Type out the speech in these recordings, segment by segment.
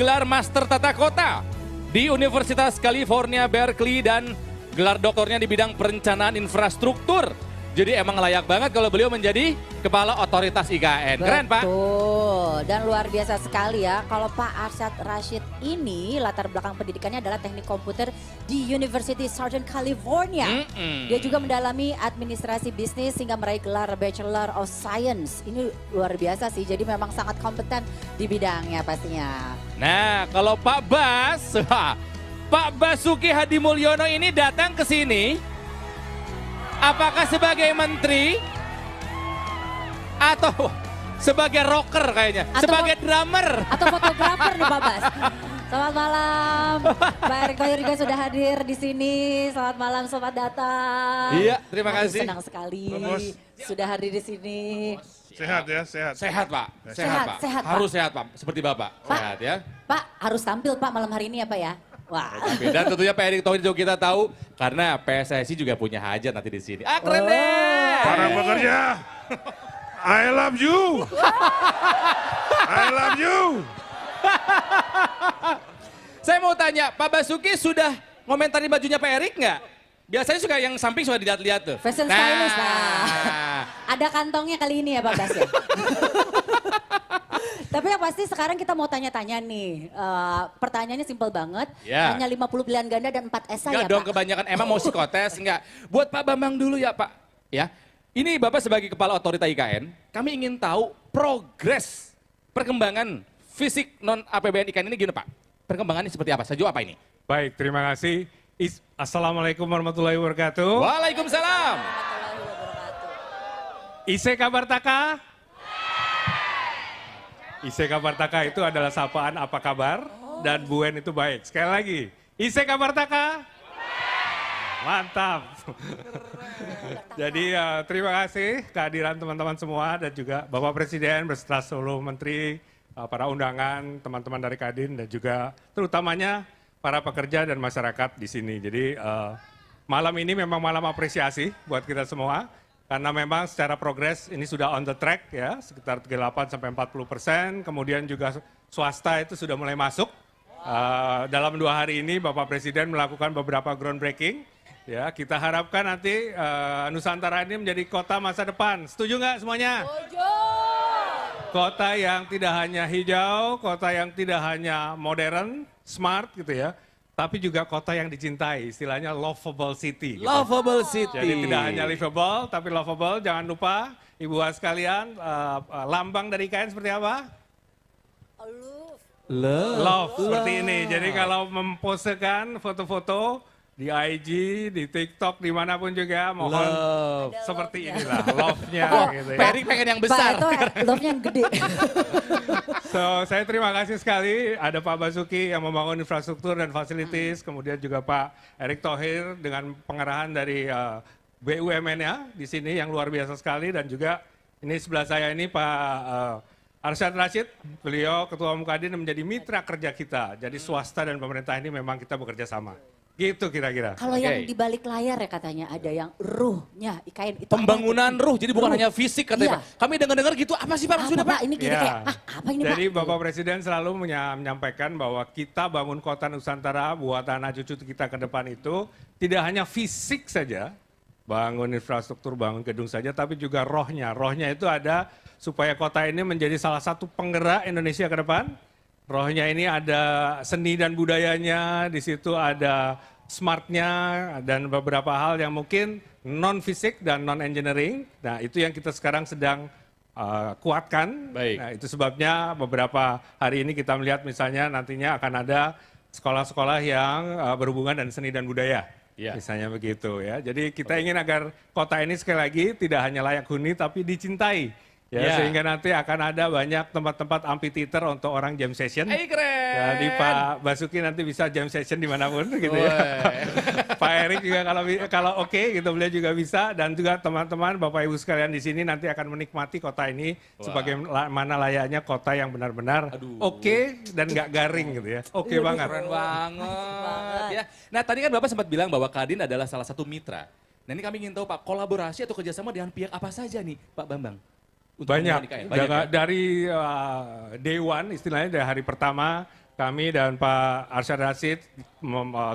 gelar Master Tata Kota di Universitas California, Berkeley dan gelar doktornya di bidang perencanaan infrastruktur. Jadi emang layak banget kalau beliau menjadi Kepala Otoritas IKN. Keren Pak. Betul, dan luar biasa sekali ya. Kalau Pak Arsyad Rashid ini latar belakang pendidikannya adalah teknik komputer di University Southern California. Dia juga mendalami administrasi bisnis hingga meraih gelar Bachelor of Science. Ini luar biasa sih, jadi memang sangat kompeten di bidangnya pastinya. Nah kalau Pak Bas, Pak Basuki Hadimulyono ini datang ke sini. Apakah sebagai menteri atau sebagai rocker kayaknya, Atau sebagai drummer. Atau fotografer nih Pak Bas. Selamat malam, Pak Erick Thohir juga sudah hadir di sini. Selamat malam, selamat datang. Iya, terima kasih. Senang sekali sudah hadir di sini. Sehat ya, sehat. Sehat Pak, Sehat, Pak. sehat, Pak. Harus sehat Pak, seperti Bapak. Pak. Sehat ya. Pak harus tampil Pak malam hari ini ya Pak ya. Wah. Dan tentunya Pak Erick Thohir juga kita tahu karena PSSI juga punya hajat nanti di sini. Ah keren deh. Para pekerja, I love you. I love you. Saya mau tanya, Pak Basuki sudah ngomentari bajunya Pak Erick nggak? Biasanya suka yang samping suka dilihat-lihat tuh. Fashion stylist lah. Ada kantongnya kali ini ya Pak Bas ya. Tapi yang pasti sekarang kita mau tanya-tanya nih. Pertanyaannya simpel banget. Ya. Hanya 50 pilihan ganda dan 4 esai Enggak ya dong Pak? kebanyakan, emang mau psikotes enggak. Buat Pak Bambang dulu ya Pak. Ya, ini Bapak sebagai Kepala Otorita IKN, kami ingin tahu progres perkembangan fisik non APBN IKN ini gimana Pak? Perkembangannya seperti apa? Sejauh apa ini? Baik, terima kasih. Assalamualaikum warahmatullahi wabarakatuh. Waalaikumsalam. Ise kabar taka? Ise kabar taka itu adalah sapaan apa kabar dan Buen itu baik. Sekali lagi, Ise kabar taka? Mantap. Jadi terima kasih kehadiran teman-teman semua dan juga Bapak Presiden beserta seluruh menteri, para undangan, teman-teman dari Kadin dan juga terutamanya para pekerja dan masyarakat di sini. Jadi malam ini memang malam apresiasi buat kita semua. Karena memang secara progres ini sudah on the track ya, sekitar 38-40%. Kemudian juga swasta itu sudah mulai masuk. Dalam 2 hari ini Bapak Presiden melakukan beberapa groundbreaking. Ya, kita harapkan nanti Nusantara ini menjadi kota masa depan. Setuju nggak semuanya? Setuju. Kota yang tidak hanya hijau, kota yang tidak hanya modern, smart gitu ya. Tapi juga kota yang dicintai, istilahnya lovable city. Gitu. Lovable City. Jadi tidak hanya livable, tapi lovable. Jangan lupa, Ibu sekalian, lambang dari IKN seperti apa? Love, seperti ini. Jadi kalau memposekan foto-foto di IG, di TikTok, dimanapun juga, mohon Love. seperti inilah, love-nya. gitu Pak ya. Erick pengen yang Pak besar. itu love-nya yang gede. So, saya terima kasih sekali ada Pak Basuki yang membangun infrastruktur dan fasilitas, kemudian juga Pak Erick Thohir dengan pengarahan dari BUMN-nya di sini yang luar biasa sekali dan juga ini sebelah saya ini Pak Arsyad Rashid, beliau Ketua Umum Kadin menjadi mitra kerja kita. Jadi swasta dan pemerintah ini memang kita bekerja sama. Gitu kira-kira. Kalau Oke. yang di balik layar ya katanya ada yang ruhnya IKN itu. apa Pembangunan itu? ruh, jadi bukan Ruh. hanya fisik katanya Iya. Pak. Kami dengar-dengar gitu, apa sih Pak maksudnya Apa Pak? Pak? Ini gini Ya. kayak, apa ini Jadi Pak? Bapak Presiden selalu menyampaikan bahwa kita bangun kota Nusantara buat anak cucu kita ke depan itu tidak hanya fisik saja, bangun infrastruktur, bangun gedung saja, tapi juga rohnya. Rohnya itu ada supaya kota ini menjadi salah satu penggerak Indonesia ke depan. Rohnya ini ada seni dan budayanya, di situ ada smartnya dan beberapa hal yang mungkin non fisik dan non engineering. Nah itu yang kita sekarang sedang kuatkan. Baik. Nah itu sebabnya beberapa hari ini kita melihat misalnya nantinya akan ada sekolah-sekolah yang berhubungan dan seni dan budaya. Iya. Misalnya begitu ya. Jadi kita ingin agar kota ini sekali lagi tidak hanya layak huni tapi dicintai. Ya, Iya. sehingga nanti akan ada banyak tempat-tempat amphitheater untuk orang jam session. Keren. Jadi Pak Basuki nanti bisa jam session dimanapun gitu ya. Pak Erick juga kalau oke gitu beliau juga bisa dan juga teman-teman Bapak Ibu sekalian di sini nanti akan menikmati kota ini sebagaimana layaknya kota yang benar-benar oke dan nggak garing gitu ya. Oke banget. Keren banget. Ya. Nah tadi kan Bapak sempat bilang bahwa Kadin adalah salah satu mitra. Nah ini kami ingin tahu Pak, kolaborasi atau kerjasama dengan pihak apa saja nih Pak Bambang? Untuk Banyak, pengembangan IKN? Banyak ya? dari day one istilahnya dari hari pertama kami dan Pak Arsyad Rashid,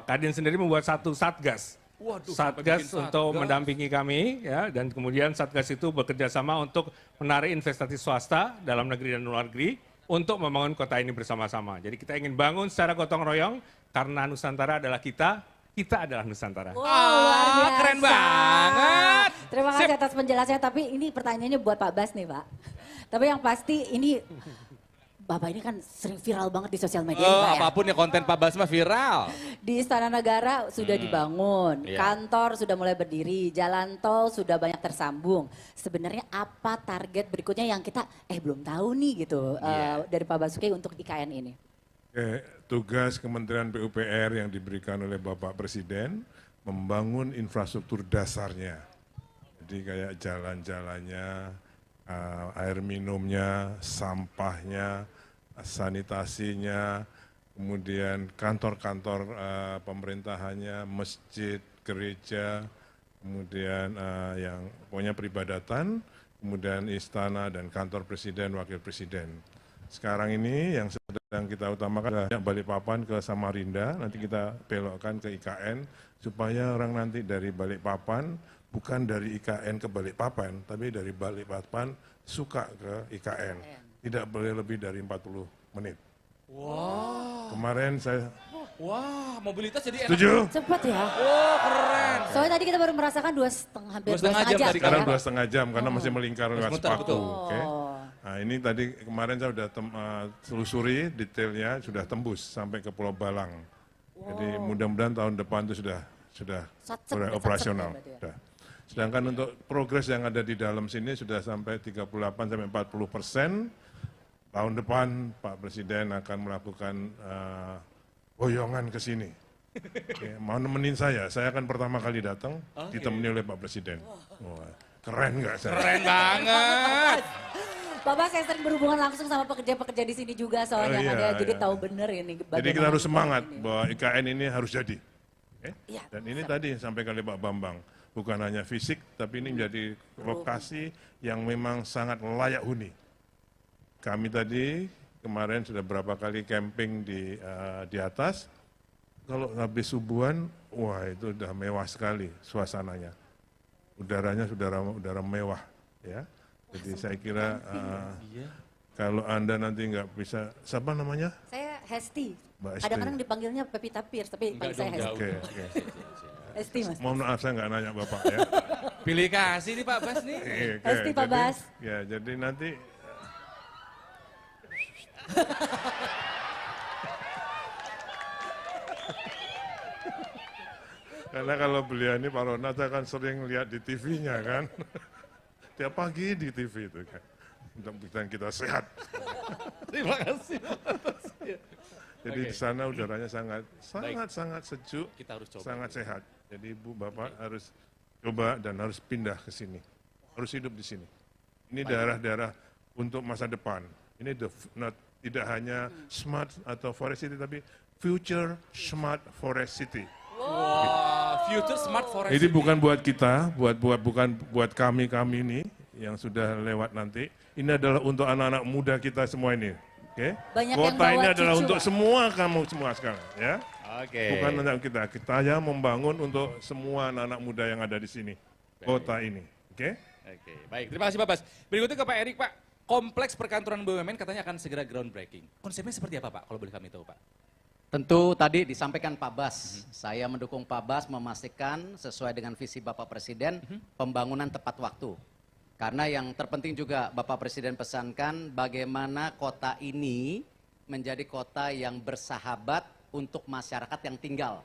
Kadin sendiri membuat satu satgas. Waduh, Satgas untuk mendampingi kami, ya, dan kemudian Satgas itu bekerja sama untuk menarik investasi swasta dalam negeri dan luar negeri untuk membangun kota ini bersama-sama. Jadi kita ingin bangun secara gotong royong karena Nusantara adalah kita adalah Nusantara. Wow, luar biasa. Keren banget. Terima kasih atas penjelasannya, tapi ini pertanyaannya buat Pak Bas nih Pak. Tapi yang pasti ini, Bapak ini kan sering viral banget di sosial media nih, Pak, ya. Apapun ya konten Pak Bas mah viral. Di Istana Negara sudah dibangun, Iya. kantor sudah mulai berdiri, jalan tol sudah banyak tersambung. Sebenarnya apa target berikutnya yang kita belum tahu nih gitu dari Pak Basuki untuk IKN ini? Tugas Kementerian PUPR yang diberikan oleh Bapak Presiden membangun infrastruktur dasarnya. Jadi kayak jalan-jalannya, air minumnya, sampahnya, sanitasinya, kemudian kantor-kantor pemerintahannya, masjid, gereja, kemudian yang pokoknya peribadatan, kemudian istana dan kantor presiden, wakil presiden. Sekarang ini yang sedang kita utamakan adalah Balikpapan ke Samarinda, nanti kita belokkan ke IKN, supaya orang nanti dari Balikpapan, bukan dari IKN ke Balikpapan, tapi dari Balikpapan suka ke IKN. Tidak boleh lebih dari 40 menit. Wow. Kemarin saya Wah, mobilitas jadi enak. setuju. Cepat ya. Oh, keren. Soalnya tadi kita baru merasakan hampir 2,5 jam. tadi Sekarang kan? 2,5 jam karena masih melingkar lewat muter, sepatu. betul. Oke. Nah ini tadi kemarin saya sudah telusuri detailnya, sudah tembus sampai ke Pulau Balang. Jadi mudah-mudahan tahun depan itu sudah Sat-set, operasional. sat-set ya berarti ya. Sudah. Sedangkan untuk progres yang ada di dalam sini sudah sampai 38-40%. Tahun depan Pak Presiden akan melakukan boyongan ke sini. Oke, mau nemenin saya akan pertama kali datang ditemani oleh Pak Presiden. Wah, keren nggak saya? Keren banget. Bapak saya sering berhubungan langsung sama pekerja-pekerja di sini juga soalnya iya, kan ya. Jadi iya. tahu bener ini. Jadi bagaimana kita harus IKN semangat ini. bahwa IKN ini harus jadi. Oke? Iya, Dan ini tadi yang sampaikan oleh Pak Bambang, bukan hanya fisik, tapi ini menjadi lokasi yang memang sangat layak huni. Kami tadi kemarin sudah berapa kali camping di atas, kalau habis subuhan, wah itu udah mewah sekali suasananya. Udaranya sudah udara mewah, ya. Jadi saya kira kalau Anda nanti nggak bisa, siapa namanya? Saya Hesti. Mbak Hesti. Kadang-kadang dipanggilnya Pevita Pierce, tapi panggil saya Hesti. Oke, oke. Hesti Mas. Mohon maaf saya nggak nanya Bapak ya. Pilih kasih nih Pak Bas nih. Oke, Pasti, Pak jadi- Bas. Ya, jadi nanti karena kalau beliau ini Pak Ronald saya kan sering lihat di TV-nya kan. Tiap pagi di TV itu kan. Mudah-mudahan kita sehat. Terima kasih. Jadi Oke. di sana udaranya sangat sejuk, Kita harus coba. sangat sehat. Jadi Ibu Bapak harus coba dan harus pindah ke sini. Harus hidup di sini. Ini daerah-daerah untuk masa depan. Ini tidak hanya smart atau forest city, tapi future smart forest city. Wah, future smart forest. Ini bukan buat kita, bukan buat kami ini yang sudah lewat nanti. Ini adalah untuk anak-anak muda kita semua ini. Oke? Banyak yang Kota bawa ini adalah cucu, untuk Pak. semua kamu semua sekarang, ya. Oke. Bukan untuk kita. Kita hanya membangun untuk semua anak-anak muda yang ada di sini. Kota ini. Oke? Oke, baik. Terima kasih Pak Bas. Berikutnya ke Pak Erik, Pak. Kompleks perkantoran BUMN katanya akan segera groundbreaking. Konsepnya seperti apa, Pak? Kalau boleh kami tahu, Pak. Tentu tadi disampaikan Pak Bas, saya mendukung Pak Bas memastikan sesuai dengan visi Bapak Presiden pembangunan tepat waktu. Karena yang terpenting juga Bapak Presiden pesankan bagaimana kota ini menjadi kota yang bersahabat untuk masyarakat yang tinggal.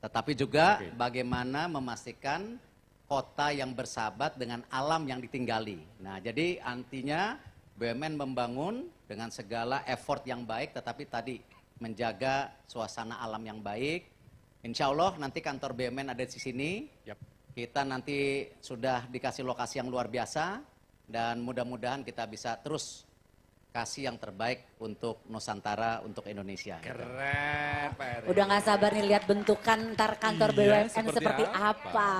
Tetapi juga bagaimana memastikan kota yang bersahabat dengan alam yang ditinggali. Nah, jadi artinya BUMN membangun dengan segala effort yang baik, tetapi tadi menjaga suasana alam yang baik. Insya Allah nanti kantor BUMN ada di sini. Yap. Kita nanti sudah dikasih lokasi yang luar biasa dan mudah-mudahan kita bisa terus kasih yang terbaik untuk Nusantara, untuk Indonesia. Keren Pak Eri. Udah nggak sabar nih lihat bentukan ntar kantor Iya, BUMN seperti apa.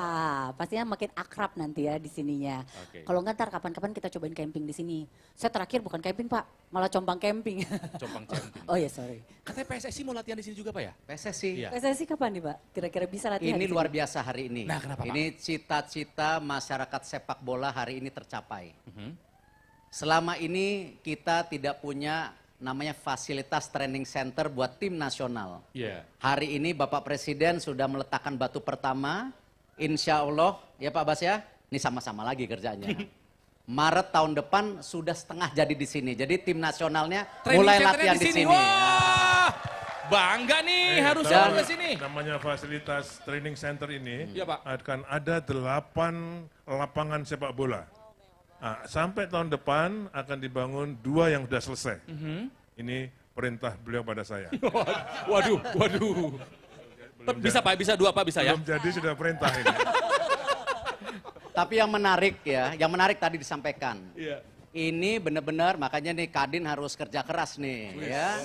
Pastinya makin akrab nanti ya di sininya. Oke. Kalau nggak ntar kapan-kapan kita cobain camping di sini. Saya terakhir bukan camping Pak, malah compang camping. Compang camping. Oh ya sorry. Katanya PSSI mau latihan di sini juga Pak ya? PSSI. Iya. PSSI kapan nih Pak? Kira-kira bisa latihan Ini di sini? luar biasa hari ini. Nah, kenapa, Pak? Ini cita-cita masyarakat sepak bola hari ini tercapai. Selama ini kita tidak punya namanya fasilitas training center buat tim nasional. Iya. Hari ini Bapak Presiden sudah meletakkan batu pertama. Insya Allah, ya Pak Bas ya, ini sama-sama lagi kerjanya. Maret tahun depan sudah setengah jadi di sini. Jadi tim nasionalnya Training mulai centernya latihan di sini. Wah, bangga nih harus dan- selalu ke sini. Namanya fasilitas training center ini Iya, Pak. akan ada 8 lapangan sepak bola. Nah, sampai tahun depan akan dibangun 2 yang sudah selesai. Ini perintah beliau pada saya. Waduh. Bisa Pak, bisa 2 Pak, bisa ya? Belum jadi sudah perintah ini. Tapi yang menarik ya, yang menarik tadi disampaikan. Iya. Ini benar-benar makanya nih Kadin harus kerja keras nih ya.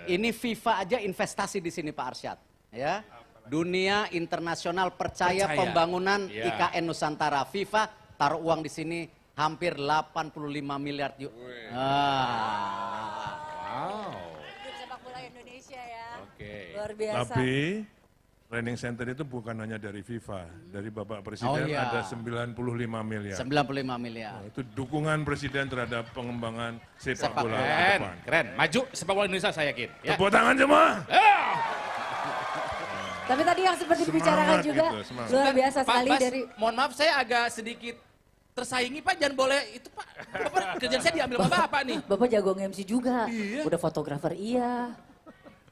Ini FIFA aja investasi di sini Pak Arsyad ya. Dunia internasional percaya Percaya. pembangunan Iya. IKN Nusantara. FIFA taruh uang di sini hampir 85 miliar yuk. Wow. Grup sepak bola Indonesia ya. Oke. Luar biasa. Tapi training center itu bukan hanya dari FIFA, dari Bapak Presiden Oh, iya. ada 95 miliar. 95 miliar. Itu dukungan Presiden terhadap pengembangan sepak Sepak bola ke Keren, depan. keren. Maju sepak bola Indonesia saya yakin. Ya. Tepuk tangan semua. Tapi tadi yang seperti Semangat dibicarakan juga gitu, semangat. luar biasa Pak sekali Bas, dari mohon maaf saya agak sedikit tersaingi Pak, jangan boleh itu Pak. Bapak, kerjaan saya diambil sama Bapak nih. Bapak jago nge-MC juga. Iya. Udah fotografer iya.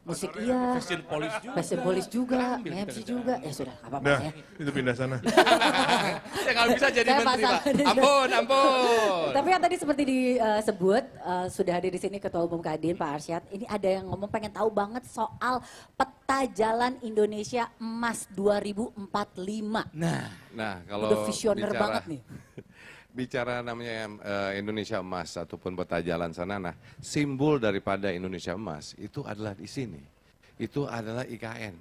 Musik iya. Fashion police juga. Fashion police juga, Ambil kita nge-MC kerjaan. juga. Ya sudah, apa-apa Nah, ya. itu pindah sana. Saya nggak bisa jadi Saya menteri pasang Pak. di- Ampun. Tapi yang tadi seperti disebut, sudah hadir di sini Ketua Umum Kadin Pak Arsyad. Ini ada yang ngomong pengen tahu banget soal peta jalan Indonesia Emas 2045. Nah, kalau Udah visioner banget nih. bicara namanya Indonesia Emas ataupun peta jalan sana, nah simbol daripada Indonesia Emas itu adalah di sini. Itu adalah IKN,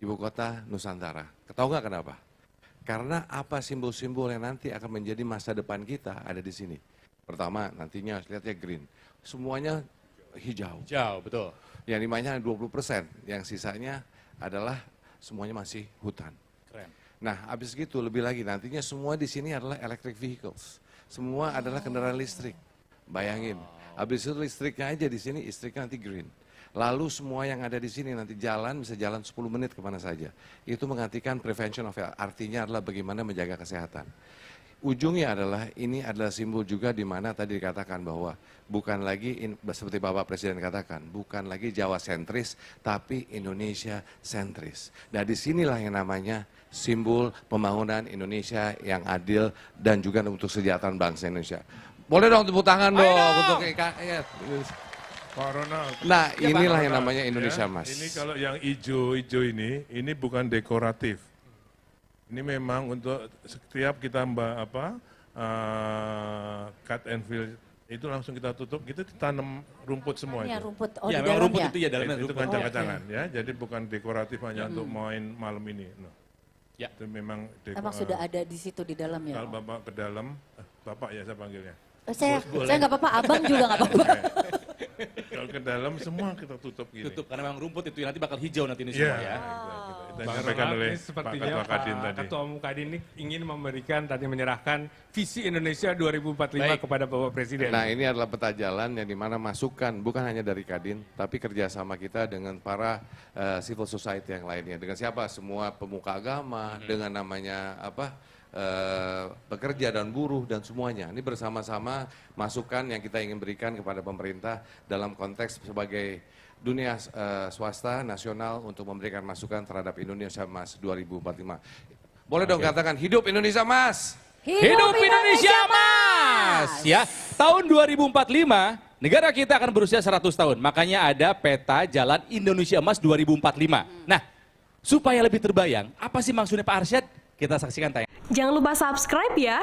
Ibu Kota Nusantara. Tahu nggak kenapa? Karena apa simbol-simbol yang nanti akan menjadi masa depan kita ada di sini. Pertama, nantinya lihatnya green. Semuanya hijau. Jauh, betul. Yang dimana 20%, yang sisanya adalah semuanya masih hutan. Keren. Nah, habis gitu lebih lagi nantinya semua di sini adalah electric vehicles. Semua adalah kendaraan listrik. Bayangin. Habis itu listriknya aja di sini, listriknya nanti green. Lalu semua yang ada di sini nanti jalan bisa jalan 10 menit kemana saja. Itu mengartikan prevention of health. Artinya adalah bagaimana menjaga kesehatan. Ujungnya adalah ini adalah simbol juga di mana tadi dikatakan bahwa bukan lagi seperti Bapak Presiden katakan, bukan lagi Jawa sentris tapi Indonesia sentris. Nah, disinilah yang namanya simbol pembangunan Indonesia yang adil dan juga untuk kesejahteraan bangsa Indonesia. Boleh dong tepuk tangan Ayo dong dong. untuk IKN. Pak Ronald. Nah, Ya, Pak inilah yang Ronald, namanya ya. Indonesia Mas. Ini kalau yang hijau-hijau ini bukan dekoratif. Ini memang untuk setiap kita cut and fill itu langsung kita tutup, kita ditanam rumput semua Ini itu. rumput, Ya, di memang rumput dalamnya. itu ya dalamnya Itu rumput. kancang-kancangan ya, jadi bukan dekoratif hanya untuk main malam ini. No. Ya. Itu memang Emang sudah ada di situ di dalam ya? Kalau Bapak ke dalam, Bapak ya saya panggilnya. Saya nggak apa-apa, abang juga nggak apa-apa. Kalau ke dalam semua kita tutup gini. Tutup karena memang rumput itu nanti bakal hijau nanti ini Iya. semua ya. Itu Bang disampaikan Ronald, oleh ini Pak sepertinya Ketua Kadin Pak tadi. Ketua Umum Kadin ini ingin memberikan tadi menyerahkan visi Indonesia 2045 Baik. kepada Bapak Presiden. Nah, ini adalah peta jalan yang dimana masukan bukan hanya dari Kadin, tapi kerjasama kita dengan para civil society yang lainnya. Dengan siapa? Semua pemuka agama, dengan namanya pekerja dan buruh dan semuanya. Ini bersama-sama masukan yang kita ingin berikan kepada pemerintah dalam konteks sebagai dunia swasta nasional untuk memberikan masukan terhadap Indonesia Emas 2045. Boleh dong katakan hidup Indonesia Emas. Hidup Indonesia Mas! Ya, tahun 2045 negara kita akan berusia 100 tahun. Makanya ada peta jalan Indonesia Emas 2045. Nah, supaya lebih terbayang, apa sih maksudnya Pak Arsyad? Kita saksikan tayang. Jangan lupa subscribe ya.